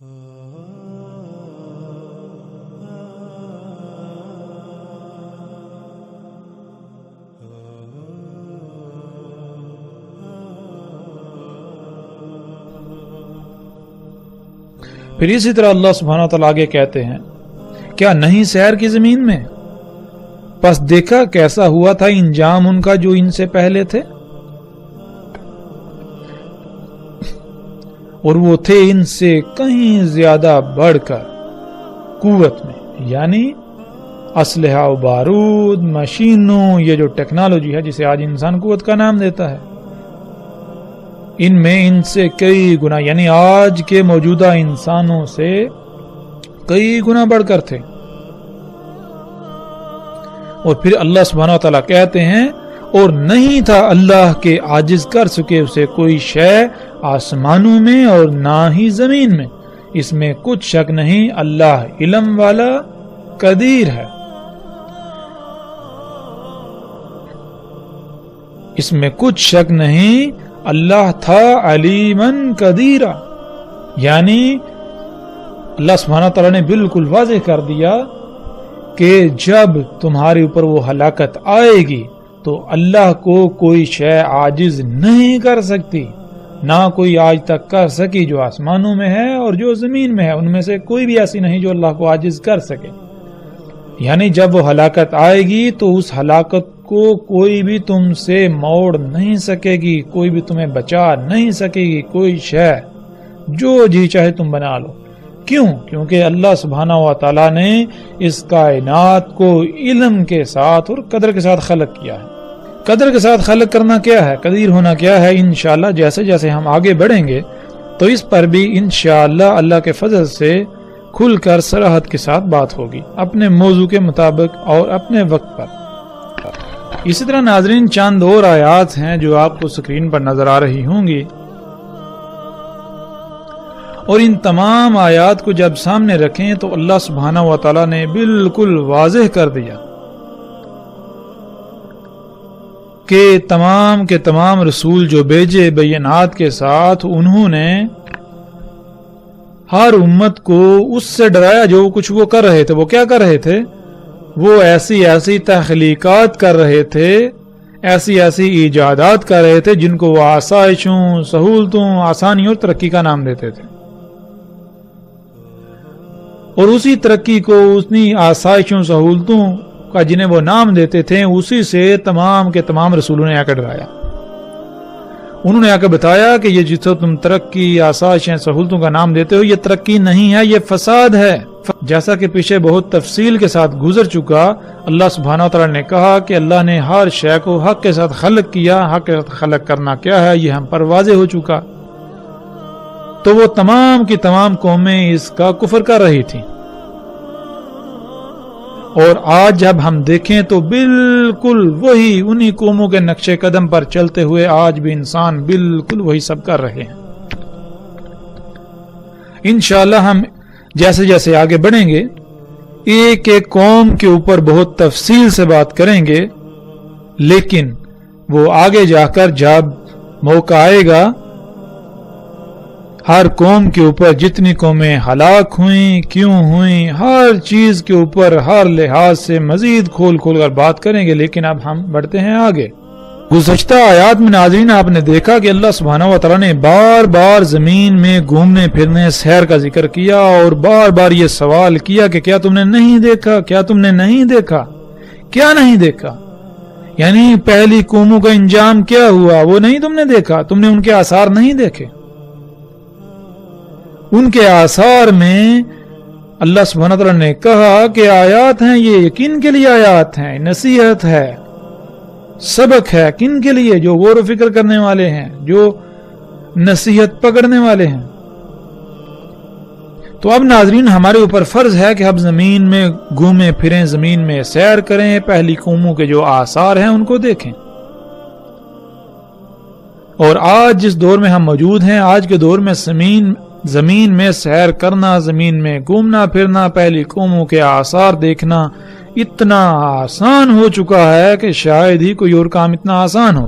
پھر اسی طرح اللہ سبحانہ وتعالیٰ آگے کہتے ہیں، کیا نہیں سیر کی زمین میں، پس دیکھا کیسا ہوا تھا انجام ان کا جو ان سے پہلے تھے، اور وہ تھے ان سے کہیں زیادہ بڑھ کر قوت میں، یعنی اسلحہ و بارود، مشینوں، یہ جو ٹیکنالوجی ہے جسے آج انسان قوت کا نام دیتا ہے، ان میں ان سے کئی گنا، یعنی آج کے موجودہ انسانوں سے کئی گنا بڑھ کر تھے۔ اور پھر اللہ سبحانہ وتعالیٰ کہتے ہیں، اور نہیں تھا اللہ کے عاجز کر سکے اسے کوئی شے آسمانوں میں اور نہ ہی زمین میں، اس میں کچھ شک نہیں اللہ علم والا قدیر ہے، اس میں کچھ شک نہیں اللہ تھا علیمن قدیرہ، یعنی اللہ سبحانہ تعالیٰ نے بالکل واضح کر دیا کہ جب تمہارے اوپر وہ ہلاکت آئے گی تو اللہ کو کوئی شے عاجز نہیں کر سکتی، نہ کوئی آج تک کر سکی جو آسمانوں میں ہے اور جو زمین میں ہے، ان میں سے کوئی بھی ایسی نہیں جو اللہ کو عاجز کر سکے۔ یعنی جب وہ ہلاکت آئے گی تو اس ہلاکت کو کوئی بھی تم سے موڑ نہیں سکے گی، کوئی بھی تمہیں بچا نہیں سکے گی، کوئی شے جو جی چاہے تم بنا لو۔ کیوں؟ کیونکہ اللہ سبحانہ و تعالیٰ نے اس کائنات کو علم کے ساتھ اور قدر کے ساتھ خلق کیا ہے۔ قدر کے ساتھ خلق کرنا کیا ہے، قدیر ہونا کیا ہے، انشاءاللہ جیسے جیسے ہم آگے بڑھیں گے تو اس پر بھی انشاءاللہ اللہ کے فضل سے کھل کر صراحت کے ساتھ بات ہوگی، اپنے موضوع کے مطابق اور اپنے وقت پر۔ اسی طرح ناظرین چند اور آیات ہیں جو آپ کو سکرین پر نظر آ رہی ہوں گی، اور ان تمام آیات کو جب سامنے رکھیں تو اللہ سبحانہ و تعالیٰ نے بالکل واضح کر دیا کہ تمام کے تمام رسول جو بھیجے بینات کے ساتھ، انہوں نے ہر امت کو اس سے ڈرایا جو کچھ وہ کر رہے تھے۔ وہ کیا کر رہے تھے؟ وہ ایسی تخلیقات کر رہے تھے، ایسی ایجادات کر رہے تھے جن کو وہ آسائشوں، سہولتوں، آسانی اور ترقی کا نام دیتے تھے، اور اسی ترقی کو، اسی آسائشوں، سہولتوں کا جنہیں وہ نام دیتے تھے، اسی سے تمام کے تمام رسولوں نے آ کر ڈرایا۔ انہوں نے آ کر بتایا کہ یہ جسے تم ترقی، آسائشیں، سہولتوں کا نام دیتے ہو، یہ ترقی نہیں ہے، یہ فساد ہے۔ جیسا کہ پیچھے بہت تفصیل کے ساتھ گزر چکا، اللہ سبحانہ وتعالی نے کہا کہ اللہ نے ہر شے کو حق کے ساتھ خلق کیا، حق کے ساتھ خلق کرنا کیا ہے یہ ہم پر واضح ہو چکا۔ تو وہ تمام کی تمام قومیں اس کا کفر کر رہی تھیں، اور آج جب ہم دیکھیں تو بالکل وہی انہی قوموں کے نقش قدم پر چلتے ہوئے آج بھی انسان بالکل وہی سب کر رہے ہیں۔ انشاءاللہ ہم جیسے جیسے آگے بڑھیں گے ایک ایک قوم کے اوپر بہت تفصیل سے بات کریں گے، لیکن وہ آگے جا کر جب موقع آئے گا ہر قوم کے اوپر جتنی قومیں ہلاک ہوئیں، کیوں ہوئیں، ہر چیز کے اوپر ہر لحاظ سے مزید کھول کھول کر بات کریں گے۔ لیکن اب ہم بڑھتے ہیں آگے۔ گزشتہ آیات میں ناظرین آپ نے دیکھا کہ اللہ سبحانہ و تعالیٰ نے بار بار زمین میں گھومنے پھرنے، سیر کا ذکر کیا، اور بار بار یہ سوال کیا کہ کیا تم نے نہیں دیکھا، کیا تم نے نہیں دیکھا، کیا نہیں دیکھا؟ یعنی پہلی قوموں کا انجام کیا ہوا وہ نہیں تم نے دیکھا، تم نے ان کے آثار نہیں دیکھے۔ ان کے آثار میں اللہ سبحانہ تعالیٰ نے کہا کہ آیات ہیں، یہ کن کے لیے آیات ہیں، نصیحت ہے، سبق ہے، کن کے لیے؟ جو غور و فکر کرنے والے ہیں، جو نصیحت پکڑنے والے ہیں۔ تو اب ناظرین ہمارے اوپر فرض ہے کہ اب زمین میں گھومیں پھریں، زمین میں سیر کریں، پہلی قوموں کے جو آثار ہیں ان کو دیکھیں۔ اور آج جس دور میں ہم موجود ہیں، آج کے دور میں زمین میں سیر کرنا، زمین میں گھومنا پھرنا، پہلی قوموں کے آثار دیکھنا اتنا آسان ہو چکا ہے کہ شاید ہی کوئی اور کام اتنا آسان ہو۔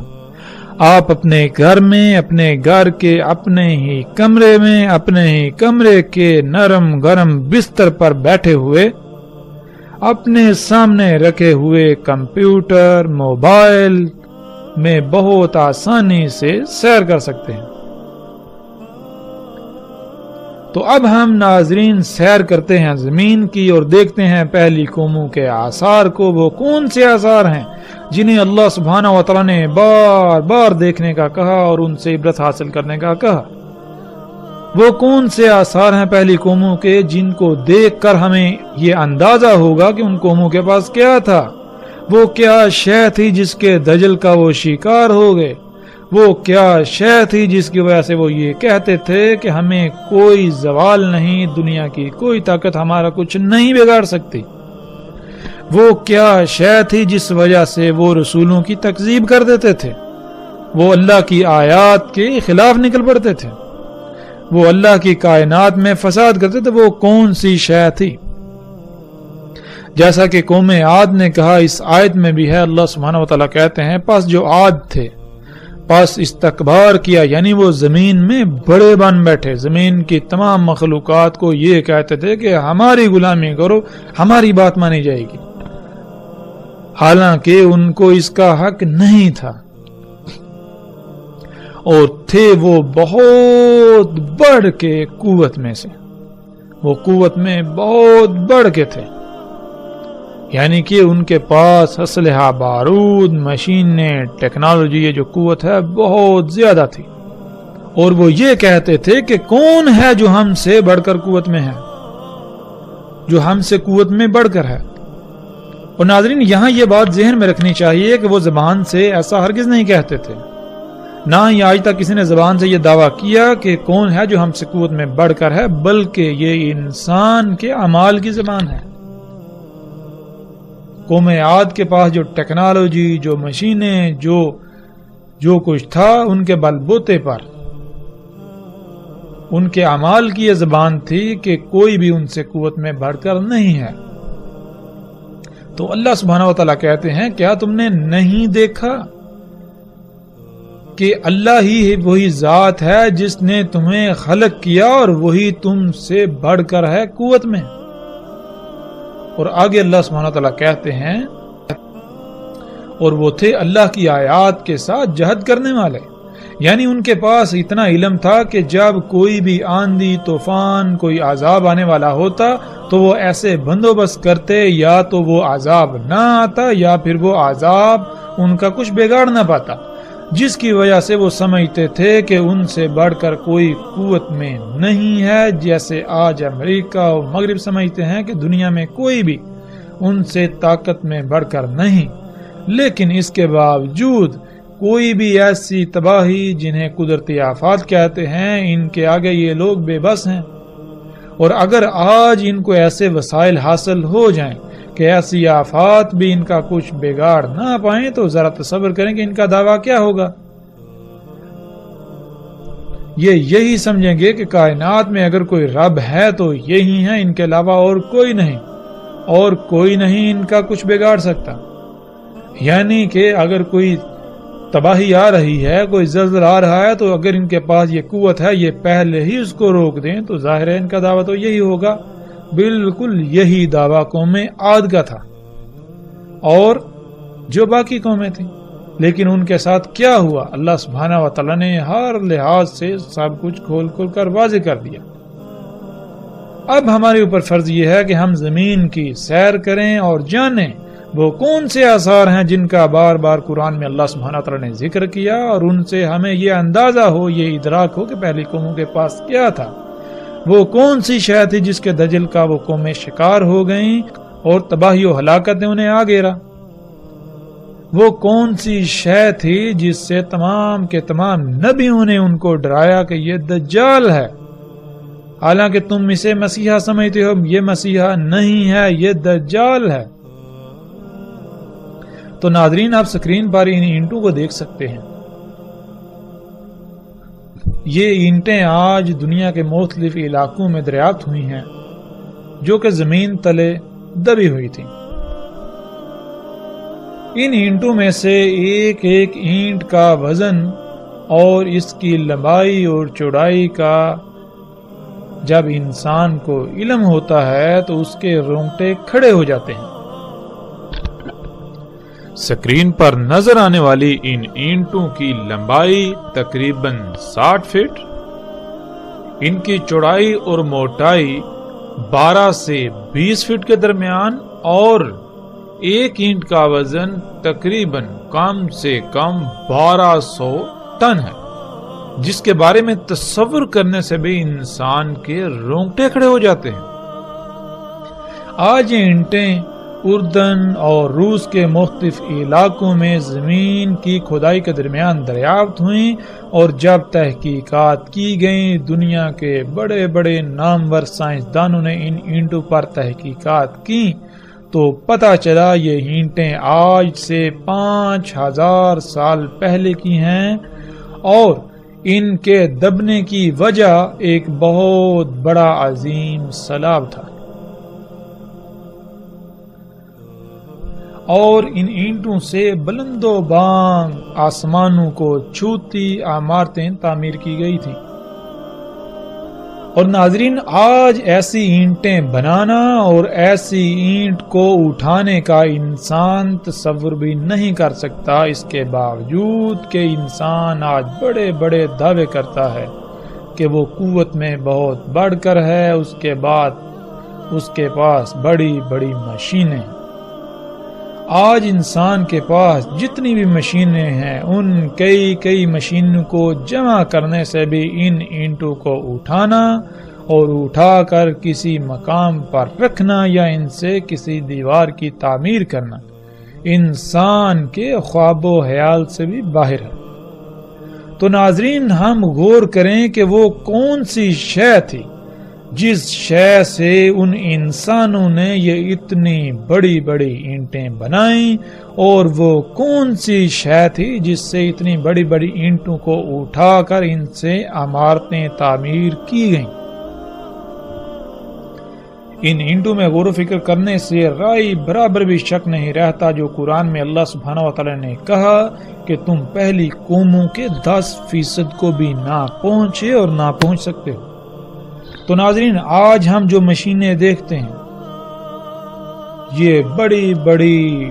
آپ اپنے گھر میں، اپنے گھر کے اپنے ہی کمرے میں، اپنے ہی کمرے کے نرم گرم بستر پر بیٹھے ہوئے اپنے سامنے رکھے ہوئے کمپیوٹر، موبائل میں بہت آسانی سے سیر کر سکتے ہیں۔ تو اب ہم ناظرین سیر کرتے ہیں زمین کی اور دیکھتے ہیں پہلی قوموں کے آثار کو۔ وہ کون سے آثار ہیں جنہیں اللہ سبحانہ و تعالیٰ نے بار بار دیکھنے کا کہا اور ان سے عبرت حاصل کرنے کا کہا؟ وہ کون سے آثار ہیں پہلی قوموں کے جن کو دیکھ کر ہمیں یہ اندازہ ہوگا کہ ان قوموں کے پاس کیا تھا؟ وہ کیا شے تھی جس کے دجل کا وہ شکار ہو گئے؟ وہ کیا شے تھی جس کی وجہ سے وہ یہ کہتے تھے کہ ہمیں کوئی زوال نہیں، دنیا کی کوئی طاقت ہمارا کچھ نہیں بگاڑ سکتی؟ وہ کیا شے تھی جس وجہ سے وہ رسولوں کی تکذیب کر دیتے تھے؟ وہ اللہ کی آیات کے خلاف نکل پڑتے تھے، وہ اللہ کی کائنات میں فساد کرتے تھے۔ وہ کون سی شے تھی؟ جیسا کہ قوم عاد نے کہا، اس آیت میں بھی ہے، اللہ سبحانہ و تعالیٰ کہتے ہیں پس جو عاد تھے پس استکبار کیا، یعنی وہ زمین میں بڑے بن بیٹھے، زمین کی تمام مخلوقات کو یہ کہتے تھے کہ ہماری غلامی کرو، ہماری بات مانی جائے گی، حالانکہ ان کو اس کا حق نہیں تھا، اور تھے وہ بہت بڑھ کے قوت میں سے، وہ قوت میں بہت بڑھ کے تھے، یعنی کہ ان کے پاس اسلحہ، بارود، مشینیں، ٹیکنالوجی، یہ جو قوت ہے بہت زیادہ تھی، اور وہ یہ کہتے تھے کہ کون ہے جو ہم سے بڑھ کر قوت میں ہے، جو ہم سے قوت میں بڑھ کر ہے۔ اور ناظرین یہاں یہ بات ذہن میں رکھنی چاہیے کہ وہ زبان سے ایسا ہرگز نہیں کہتے تھے، نہ ہی آج تک کسی نے زبان سے یہ دعویٰ کیا کہ کون ہے جو ہم سے قوت میں بڑھ کر ہے، بلکہ یہ انسان کے اعمال کی زبان ہے۔ قوم عاد کے پاس جو ٹیکنالوجی، جو مشینیں، جو کچھ تھا، ان کے بل بوتے پر ان کے اعمال کی یہ زبان تھی کہ کوئی بھی ان سے قوت میں بڑھ کر نہیں ہے۔ تو اللہ سبحانہ و تعالیٰ کہتے ہیں کیا تم نے نہیں دیکھا کہ اللہ ہی وہی ذات ہے جس نے تمہیں خلق کیا اور وہی تم سے بڑھ کر ہے قوت میں؟ اور آگے اللہ سبحانہ تعالیٰ کہتے ہیں اور وہ تھے اللہ کی آیات کے ساتھ جہد کرنے والے، یعنی ان کے پاس اتنا علم تھا کہ جب کوئی بھی آندھی، طوفان، کوئی عذاب آنے والا ہوتا تو وہ ایسے بندوبست کرتے یا تو وہ عذاب نہ آتا یا پھر وہ عذاب ان کا کچھ بگاڑ نہ پاتا، جس کی وجہ سے وہ سمجھتے تھے کہ ان سے بڑھ کر کوئی قوت میں نہیں ہے، جیسے آج امریکہ اور مغرب سمجھتے ہیں کہ دنیا میں کوئی بھی ان سے طاقت میں بڑھ کر نہیں، لیکن اس کے باوجود کوئی بھی ایسی تباہی جنہیں قدرتی آفات کہتے ہیں، ان کے آگے یہ لوگ بے بس ہیں۔ اور اگر آج ان کو ایسے وسائل حاصل ہو جائیں کہ ایسی آفات بھی ان کا کچھ بگاڑ نہ پائیں تو ذرا تصور کریں کہ ان کا دعویٰ کیا ہوگا۔ یہ یہی سمجھیں گے کہ کائنات میں اگر کوئی رب ہے تو یہی ہے، ان کے علاوہ اور کوئی نہیں، اور کوئی نہیں ان کا کچھ بگاڑ سکتا۔ یعنی کہ اگر کوئی تباہی آ رہی ہے، کوئی زلزلہ آ رہا ہے، تو اگر ان کے پاس یہ قوت ہے یہ پہلے ہی اس کو روک دیں تو ظاہر ہے ان کا دعویٰ تو یہی ہوگا۔ بالکل یہی دعویٰ قوم عاد کا تھا اور جو باقی قومیں تھیں، لیکن ان کے ساتھ کیا ہوا؟ اللہ سبحانہ و تعالیٰ نے ہر لحاظ سے سب کچھ کھول کھول کر واضح کر دیا۔ اب ہمارے اوپر فرض یہ ہے کہ ہم زمین کی سیر کریں اور جانیں وہ کون سے آثار ہیں جن کا بار بار قرآن میں اللہ سبحانہ تعالیٰ نے ذکر کیا، اور ان سے ہمیں یہ اندازہ ہو، یہ ادراک ہو کہ پہلی قوموں کے پاس کیا تھا، وہ کون سی شے تھی جس کے دجل کا وہ قومیں شکار ہو گئیں اور تباہی و ہلاکت نے انہیں آ گھیرا، وہ کون سی شے تھی جس سے تمام کے تمام نبیوں نے ان کو ڈرایا کہ یہ دجال ہے، حالانکہ تم اسے مسیحا سمجھتے ہو، یہ مسیحا نہیں ہے، یہ دجال ہے۔ تو ناظرین آپ سکرین پر ان اینٹوں کو دیکھ سکتے ہیں، یہ اینٹیں آج دنیا کے مختلف علاقوں میں دریافت ہوئی ہیں جو کہ زمین تلے دبی ہوئی تھی، ان اینٹوں میں سے ایک ایک اینٹ کا وزن اور اس کی لمبائی اور چوڑائی کا جب انسان کو علم ہوتا ہے تو اس کے رونگٹے کھڑے ہو جاتے ہیں۔ اسکرین پر نظر آنے والی ان اینٹوں کی لمبائی تقریباً 60 فٹ، ان کی چوڑائی اور موٹائی 12 سے 20 فٹ کے درمیان، اور ایک اینٹ کا وزن تقریباً کم سے کم 1200 ٹن ہے، جس کے بارے میں تصور کرنے سے بھی انسان کے رونگٹے کھڑے ہو جاتے ہیں۔ آج یہ اینٹیں اردن اور روس کے مختلف علاقوں میں زمین کی کھدائی کے درمیان دریافت ہوئیں، اور جب تحقیقات کی گئیں دنیا کے بڑے بڑے نامور سائنسدانوں نے ان اینٹوں پر تحقیقات کی تو پتہ چلا یہ اینٹیں آج سے 5000 سال پہلے کی ہیں، اور ان کے دبنے کی وجہ ایک بہت بڑا عظیم سیلاب تھا، اور ان اینٹوں سے بلند و بانگ آسمانوں کو چھوتی عمارتیں تعمیر کی گئی تھیں۔ اور ناظرین، آج ایسی اینٹیں بنانا اور ایسی اینٹ کو اٹھانے کا انسان تصور بھی نہیں کر سکتا، اس کے باوجود کہ انسان آج بڑے بڑے دعوے کرتا ہے کہ وہ قوت میں بہت بڑھ کر ہے، اس کے بعد اس کے پاس بڑی بڑی مشینیں۔ آج انسان کے پاس جتنی بھی مشینیں ہیں ان کئی مشینوں کو جمع کرنے سے بھی ان اینٹوں کو اٹھانا اور اٹھا کر کسی مقام پر رکھنا یا ان سے کسی دیوار کی تعمیر کرنا انسان کے خواب و خیال سے بھی باہر ہے۔ تو ناظرین، ہم غور کریں کہ وہ کون سی شے تھی جس شے سے ان انسانوں نے یہ اتنی بڑی بڑی اینٹیں بنائیں، اور وہ کون سی شے تھی جس سے اتنی بڑی بڑی اینٹوں کو اٹھا کر ان سے عمارتیں تعمیر کی گئیں۔ ان اینٹوں میں غور و فکر کرنے سے رائے برابر بھی شک نہیں رہتا جو قرآن میں اللہ سبحانہ وتعالی نے کہا کہ تم پہلی قوموں کے 10% کو بھی نہ پہنچے اور نہ پہنچ سکتے ہو۔ تو ناظرین، آج ہم جو مشینیں دیکھتے ہیں یہ بڑی بڑی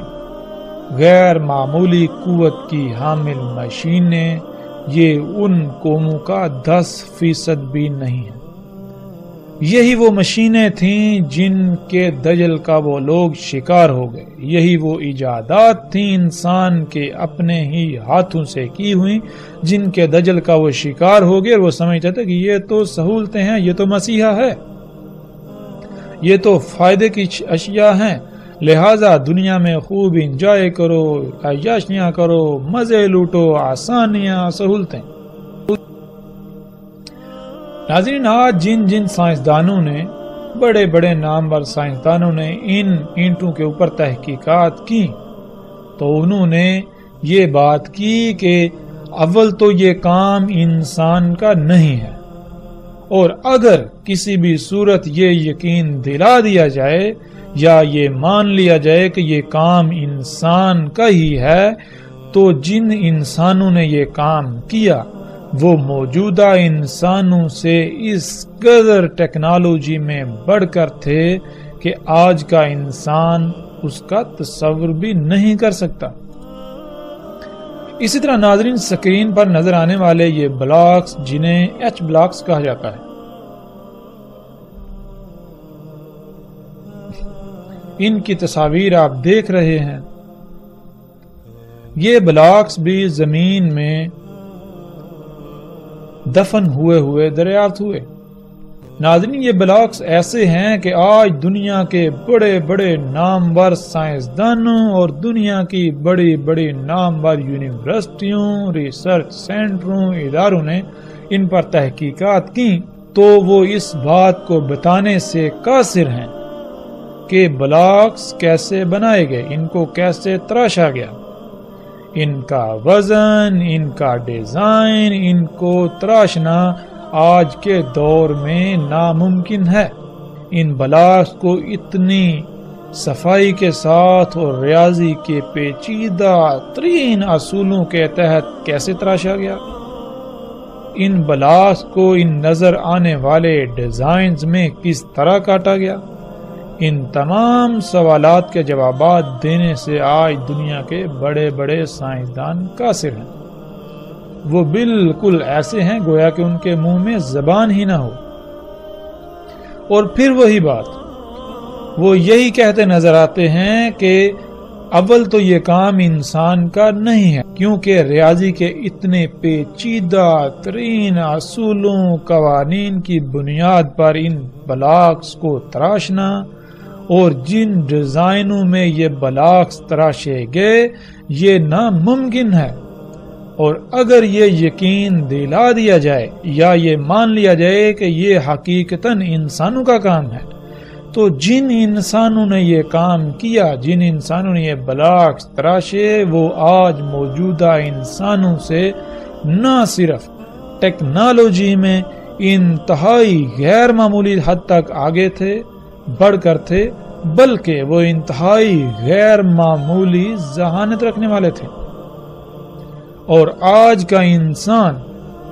غیر معمولی قوت کی حامل مشینیں، یہ ان قوموں کا 10% بھی نہیں ہے۔ یہی وہ مشینیں تھیں جن کے دجل کا وہ لوگ شکار ہو گئے، یہی وہ ایجادات تھیں انسان کے اپنے ہی ہاتھوں سے کی ہوئی جن کے دجل کا وہ شکار ہو گئے، اور وہ سمجھتے تھے کہ یہ تو سہولتیں ہیں، یہ تو مسیحا ہے، یہ تو فائدے کی اشیاء ہیں، لہذا دنیا میں خوب انجوائے کرو، عیاشیاں کرو، مزے لوٹو، آسانیاں، سہولتیں۔ ناظرین، آج جن سائنسدانوں نے، بڑے بڑے نامور سائنسدانوں نے ان اینٹوں کے اوپر تحقیقات کی تو انہوں نے یہ بات کی کہ اول تو یہ کام انسان کا نہیں ہے، اور اگر کسی بھی صورت یہ یقین دلا دیا جائے یا یہ مان لیا جائے کہ یہ کام انسان کا ہی ہے تو جن انسانوں نے یہ کام کیا وہ موجودہ انسانوں سے اس قدر ٹیکنالوجی میں بڑھ کر تھے کہ آج کا انسان اس کا تصور بھی نہیں کر سکتا۔ اسی طرح ناظرین، سکرین پر نظر آنے والے یہ بلاکس جنہیں ایچ بلاکس کہا جاتا ہے، ان کی تصاویر آپ دیکھ رہے ہیں۔ یہ بلاکس بھی زمین میں دفن ہوئے دریافت ہوئے۔ ناظرین، یہ بلاکس ایسے ہیں کہ آج دنیا کے بڑے بڑے نامور سائنسدانوں اور دنیا کی بڑی بڑی نامور یونیورسٹیوں، ریسرچ سینٹروں، اداروں نے ان پر تحقیقات کی تو وہ اس بات کو بتانے سے قاصر ہیں کہ بلاکس کیسے بنائے گئے، ان کو کیسے تراشا گیا، ان کا وزن، ان کا ڈیزائن، ان کو تراشنا آج کے دور میں ناممکن ہے۔ ان بلاکس کو اتنی صفائی کے ساتھ اور ریاضی کے پیچیدہ ترین اصولوں کے تحت کیسے تراشا گیا؟ ان بلاکس کو ان نظر آنے والے ڈیزائنز میں کس طرح کاٹا گیا؟ ان تمام سوالات کے جوابات دینے سے آج دنیا کے بڑے بڑے سائنسدان قاصر ہیں۔ وہ بالکل ایسے ہیں گویا کہ ان کے منہ میں زبان ہی نہ ہو۔ اور پھر وہی بات، وہ یہی کہتے نظر آتے ہیں کہ اول تو یہ کام انسان کا نہیں ہے، کیونکہ ریاضی کے اتنے پیچیدہ ترین اصولوں قوانین کی بنیاد پر ان بلاکس کو تراشنا اور جن ڈیزائنوں میں یہ بلاکس تراشے گئے یہ ناممکن ہے۔ اور اگر یہ یقین دلا دیا جائے یا یہ مان لیا جائے کہ یہ حقیقتاً انسانوں کا کام ہے، تو جن انسانوں نے یہ کام کیا، جن انسانوں نے یہ بلاکس تراشے، وہ آج موجودہ انسانوں سے نہ صرف ٹیکنالوجی میں انتہائی غیر معمولی حد تک آگے تھے، بڑھ کر تھے، بلکہ وہ انتہائی غیر معمولی ذہانت رکھنے والے تھے، اور آج کا انسان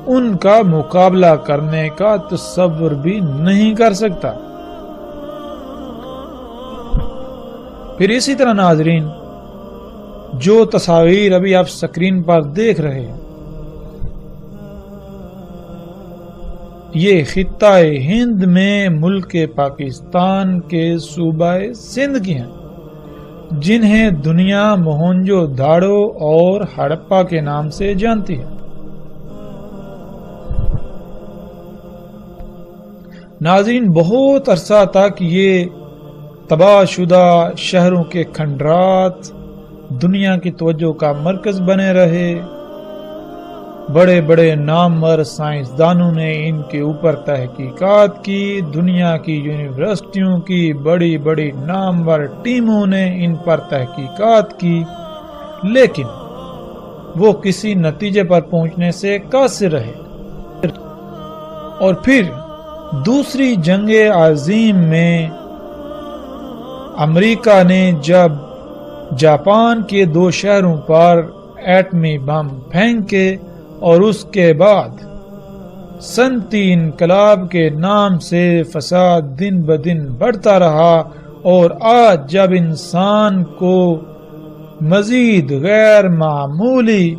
ان کا مقابلہ کرنے کا تصور بھی نہیں کر سکتا۔ پھر اسی طرح ناظرین، جو تصاویر ابھی آپ سکرین پر دیکھ رہے ہیں، یہ خطہ ہند میں ملک پاکستان کے صوبہ سندھ کی ہیں، جنہیں دنیا موہنجو داڑو اور ہڑپا کے نام سے جانتی ہے۔ ناظرین، بہت عرصہ تک یہ تباہ شدہ شہروں کے کھنڈرات دنیا کی توجہ کا مرکز بنے رہے۔ بڑے بڑے نامور سائنسدانوں نے ان کے اوپر تحقیقات کی، دنیا کی یونیورسٹیوں کی بڑی بڑی نامور ٹیموں نے ان پر تحقیقات کی، لیکن وہ کسی نتیجے پر پہنچنے سے قاصر رہے۔ اور پھر دوسری جنگ عظیم میں امریکہ نے جب جاپان کے 2 شہروں پر ایٹمی بم پھینکے اور اس کے بعد صنعتی انقلاب کے نام سے فساد دن بدن بڑھتا رہا، اور آج جب انسان کو مزید غیر معمولی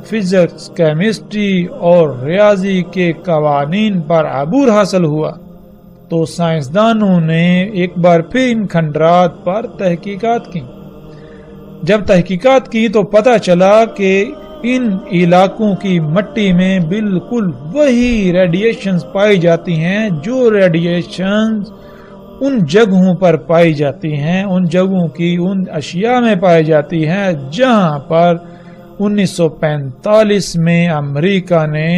فزکس، کیمسٹری اور ریاضی کے قوانین پر عبور حاصل ہوا، تو سائنسدانوں نے ایک بار پھر ان کھنڈرات پر تحقیقات کی۔ جب تحقیقات کی تو پتہ چلا کہ ان علاقوں کی مٹی میں بالکل وہی ریڈیشنز پائی جاتی ہیں جو ریڈیشنز ان جگہوں پر پائی جاتی ہیں، ان جگہوں کی ان اشیاء میں پائی جاتی ہیں جہاں پر 1945 میں امریکہ نے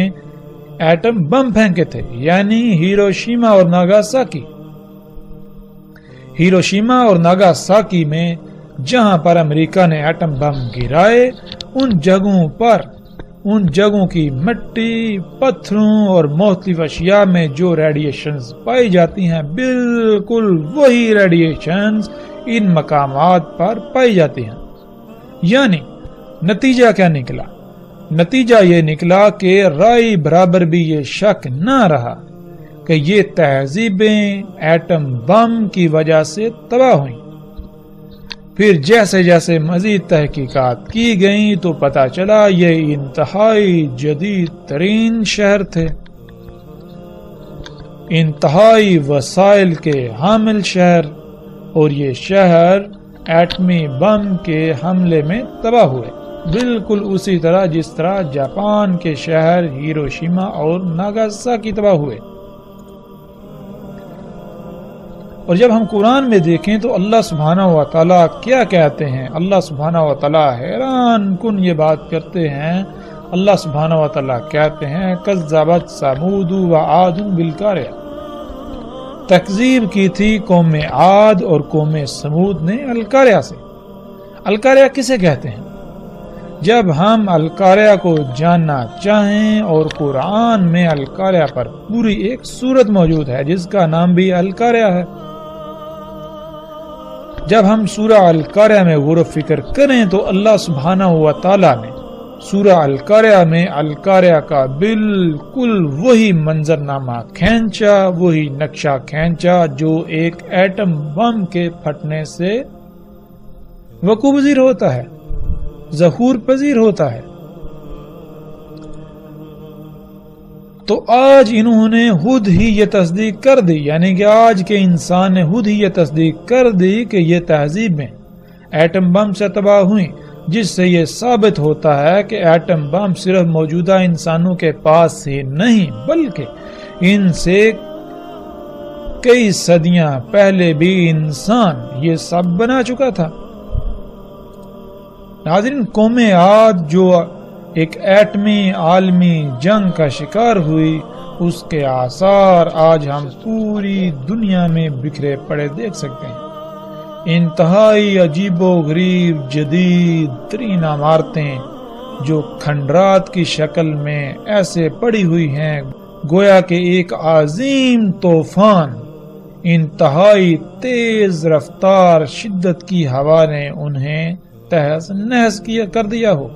ایٹم بم پھینکے تھے، یعنی ہیروشیما اور ناگاساکی۔ ہیروشیما اور ناگاساکی میں جہاں پر امریکہ نے ایٹم بم گرائے، ان جگہوں کی مٹی، پتھروں اور مختلف اشیاء میں جو ریڈیشنز پائی جاتی ہیں، بالکل وہی ریڈیشنز ان مقامات پر پائی جاتی ہیں۔ یعنی نتیجہ کیا نکلا؟ نتیجہ یہ نکلا کہ رائے برابر بھی یہ شک نہ رہا کہ یہ تہذیبیں ایٹم بم کی وجہ سے تباہ ہوئیں۔ پھر جیسے جیسے مزید تحقیقات کی گئیں تو پتہ چلا یہ انتہائی جدید ترین شہر تھے، انتہائی وسائل کے حامل شہر، اور یہ شہر ایٹمی بم کے حملے میں تباہ ہوئے، بالکل اسی طرح جس طرح جاپان کے شہر ہیروشیما اور ناگاساکی تباہ ہوئے۔ اور جب ہم قرآن میں دیکھیں تو اللہ سبحانہ و تعالیٰ کیا کہتے ہیں؟ اللہ سبحانہ و تعالیٰ حیران کن یہ بات کرتے ہیں۔ اللہ سبحانہ و تعالیٰ کہتے ہیں کذبت ثمود وعاد بالقاریہ، تکذیب کی تھی قوم عاد اور قوم ثمود نے القاریہ سے۔ القاریہ کسے کہتے ہیں؟ جب ہم القاریہ کو جاننا چاہیں، اور قرآن میں القاریہ پر پوری ایک سورت موجود ہے جس کا نام بھی القاریہ ہے، جب ہم سورہ القاریہ میں غور و فکر کریں تو اللہ سبحانہ و تعالیٰ نے سورہ القاریہ میں القاریہ کا بالکل وہی منظرنامہ کھینچا، وہی نقشہ کھینچا جو ایک ایٹم بم کے پھٹنے سے وقوع پذیر ہوتا ہے، ظہور پذیر ہوتا ہے۔ تو آج انہوں نے خود ہی یہ تصدیق کر دی، یعنی کہ آج کے انسان نے خود ہی یہ تصدیق کر دی کہ یہ تہذیبیں ایٹم بم سے تباہ ہوئیں، جس سے یہ ثابت ہوتا ہے کہ ایٹم بم صرف موجودہ انسانوں کے پاس ہی نہیں بلکہ ان سے کئی صدیاں پہلے بھی انسان یہ سب بنا چکا تھا۔ ناظرین، قوم عاد جو ایک ایٹمی عالمی جنگ کا شکار ہوئی، اس کے آثار آج ہم پوری دنیا میں بکھرے پڑے دیکھ سکتے ہیں۔ انتہائی عجیب و غریب جدید ترین عمارتیں جو کھنڈرات کی شکل میں ایسے پڑی ہوئی ہیں گویا کہ ایک عظیم طوفان، انتہائی تیز رفتار شدت کی ہوا نے انہیں تہس نہس کر دیا ہو۔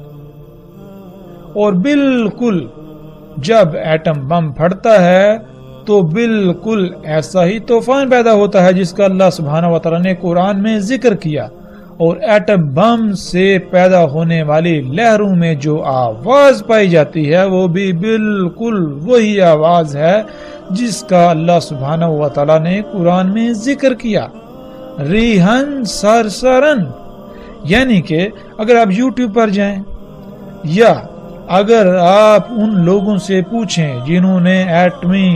اور بالکل جب ایٹم بم پھٹتا ہے تو بالکل ایسا ہی طوفان پیدا ہوتا ہے جس کا اللہ سبحانہ و تعالیٰ نے قرآن میں ذکر کیا، اور ایٹم بم سے پیدا ہونے والی لہروں میں جو آواز پائی جاتی ہے وہ بھی بالکل وہی آواز ہے جس کا اللہ سبحانہ و تعالیٰ نے قرآن میں ذکر کیا، ریحن سرسرن۔ یعنی کہ اگر آپ یوٹیوب پر جائیں یا اگر آپ ان لوگوں سے پوچھیں جنہوں نے ایٹمی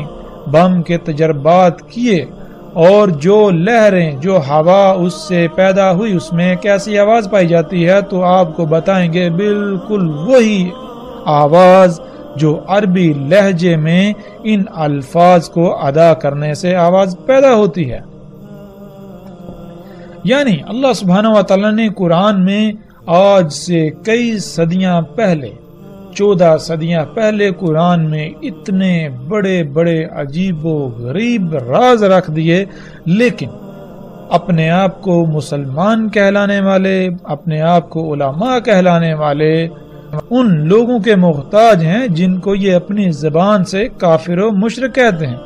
بم کے تجربات کیے اور جو لہریں جو ہوا اس سے پیدا ہوئی اس میں کیسی آواز پائی جاتی ہے، تو آپ کو بتائیں گے بالکل وہی آواز جو عربی لہجے میں ان الفاظ کو ادا کرنے سے آواز پیدا ہوتی ہے۔ یعنی اللہ سبحانہ و تعالیٰ نے قرآن میں آج سے کئی صدیاں پہلے 14 صدیاں پہلے قرآن میں اتنے بڑے بڑے عجیب و غریب راز رکھ دیے، لیکن اپنے آپ کو مسلمان کہلانے والے، اپنے آپ کو علماء کہلانے والے ان لوگوں کے محتاج ہیں جن کو یہ اپنی زبان سے کافر و مشرک کہتے ہیں۔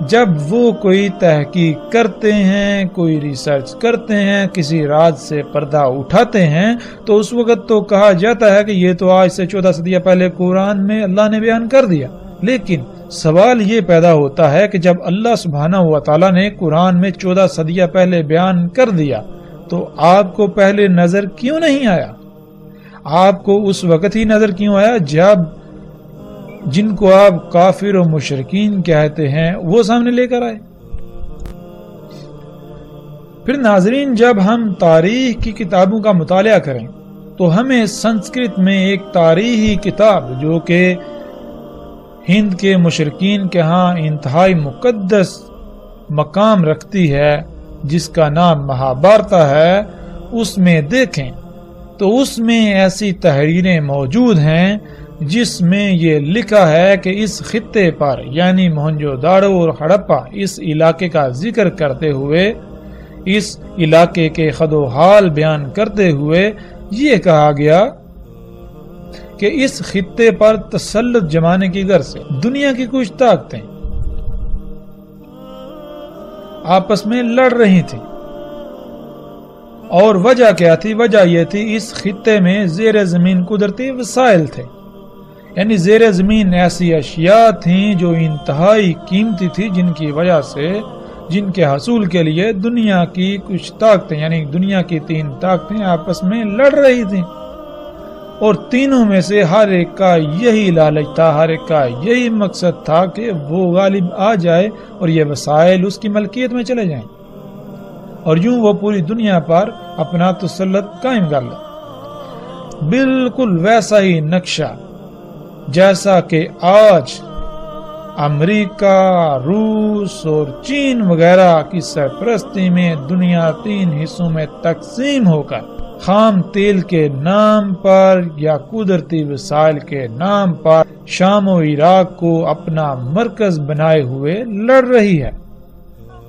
جب وہ کوئی تحقیق کرتے ہیں، کوئی ریسرچ کرتے ہیں، کسی راز سے پردہ اٹھاتے ہیں تو اس وقت تو کہا جاتا ہے کہ یہ تو آج سے 14 صدیاں پہلے قرآن میں اللہ نے بیان کر دیا۔ لیکن سوال یہ پیدا ہوتا ہے کہ جب اللہ سبحانہ و تعالیٰ نے قرآن میں 14 صدیاں پہلے بیان کر دیا تو آپ کو پہلے نظر کیوں نہیں آیا؟ آپ کو اس وقت ہی نظر کیوں آیا جب جن کو آپ کافر و مشرکین کہتے ہیں وہ سامنے لے کر آئے؟ پھر ناظرین، جب ہم تاریخ کی کتابوں کا مطالعہ کریں تو ہمیں سنسکرت میں ایک تاریخی کتاب جو کہ ہند کے مشرکین کے ہاں انتہائی مقدس مقام رکھتی ہے، جس کا نام مہابھارتا ہے، اس میں دیکھیں تو اس میں ایسی تحریریں موجود ہیں جس میں یہ لکھا ہے کہ اس خطے پر یعنی موہنجو داڑو اور ہڑپا اس علاقے کا ذکر کرتے ہوئے، اس علاقے کے خد و حال بیان کرتے ہوئے یہ کہا گیا کہ اس خطے پر تسلط جمانے کی غرض سے دنیا کی کچھ طاقتیں آپس میں لڑ رہی تھیں، اور وجہ کیا تھی؟ وجہ یہ تھی اس خطے میں زیر زمین قدرتی وسائل تھے، یعنی زیر زمین ایسی اشیاء تھیں جو انتہائی قیمتی تھی، جن کی وجہ سے، جن کے حصول کے لیے دنیا کی کچھ طاقتیں یعنی دنیا کی 3 طاقتیں آپس میں لڑ رہی تھیں، اور تینوں میں سے ہر ایک کا یہی لالچ تھا، ہر ایک کا یہی مقصد تھا کہ وہ غالب آ جائے اور یہ وسائل اس کی ملکیت میں چلے جائیں اور یوں وہ پوری دنیا پر اپنا تسلط قائم کر لے۔ بالکل ویسا ہی نقشہ جیسا کہ آج امریکہ، روس اور چین وغیرہ کی سرپرستی میں دنیا 3 حصوں میں تقسیم ہو کر خام تیل کے نام پر یا قدرتی وسائل کے نام پر شام و عراق کو اپنا مرکز بنائے ہوئے لڑ رہی ہے،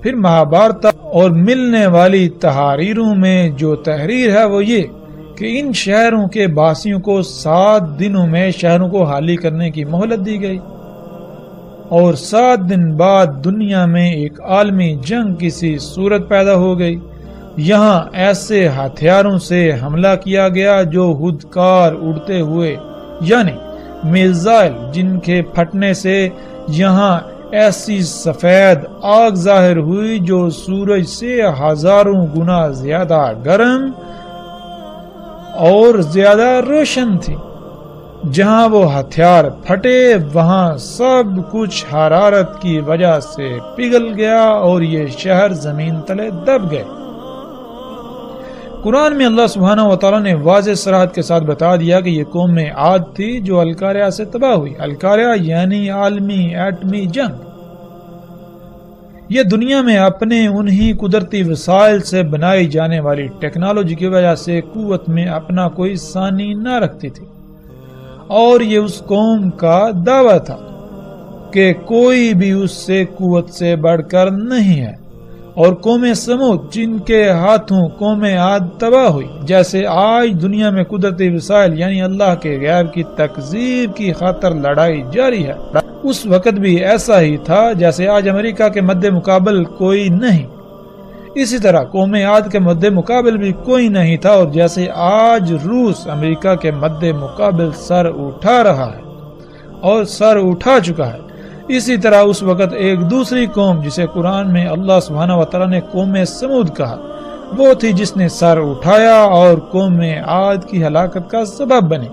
پھر مہابھارت اور ملنے والی تحریروں میں جو تحریر ہے وہ یہ کہ ان شہروں کے باسیوں کو 7 دنوں میں شہروں کو خالی کرنے کی مہلت دی گئی، اور 7 دن بعد دنیا میں ایک عالمی جنگ کسی صورت پیدا ہو گئی۔ یہاں ایسے ہتھیاروں سے حملہ کیا گیا جو خودکار اڑتے ہوئے، یعنی میزائل، جن کے پھٹنے سے یہاں ایسی سفید آگ ظاہر ہوئی جو سورج سے 1000 گنا زیادہ گرم اور زیادہ روشن تھی۔ جہاں وہ ہتھیار پھٹے وہاں سب کچھ حرارت کی وجہ سے پگھل گیا اور یہ شہر زمین تلے دب گئے۔ قرآن میں اللہ سبحانہ وتعالی نے واضح صراحت کے ساتھ بتا دیا کہ یہ قوم عاد تھی جو القاریہ سے تباہ ہوئی۔ القاریہ یعنی عالمی ایٹمی جنگ۔ یہ دنیا میں اپنے انہی قدرتی وسائل سے بنائی جانے والی ٹیکنالوجی کی وجہ سے قوت میں اپنا کوئی ثانی نہ رکھتی تھی، اور یہ اس قوم کا دعویٰ تھا کہ کوئی بھی اس سے قوت سے بڑھ کر نہیں ہے۔ اور قوم سمود جن کے ہاتھوں قوم عاد تباہ ہوئی، جیسے آج دنیا میں قدرتی وسائل یعنی اللہ کے غیب کی تکذیب کی خاطر لڑائی جاری ہے، اس وقت بھی ایسا ہی تھا جیسے آج امریکہ کے مد مقابل کوئی نہیں، اسی طرح قوم عاد کے مد مقابل بھی کوئی نہیں تھا، اور جیسے آج روس امریکہ کے مد مقابل سر اٹھا رہا ہے اور سر اٹھا چکا ہے، اسی طرح اس وقت ایک دوسری قوم جسے قرآن میں اللہ سبحانہ وتعالی نے قوم سمود کہا، وہ تھی جس نے سر اٹھایا اور قوم عاد کی ہلاکت کا سبب بنی۔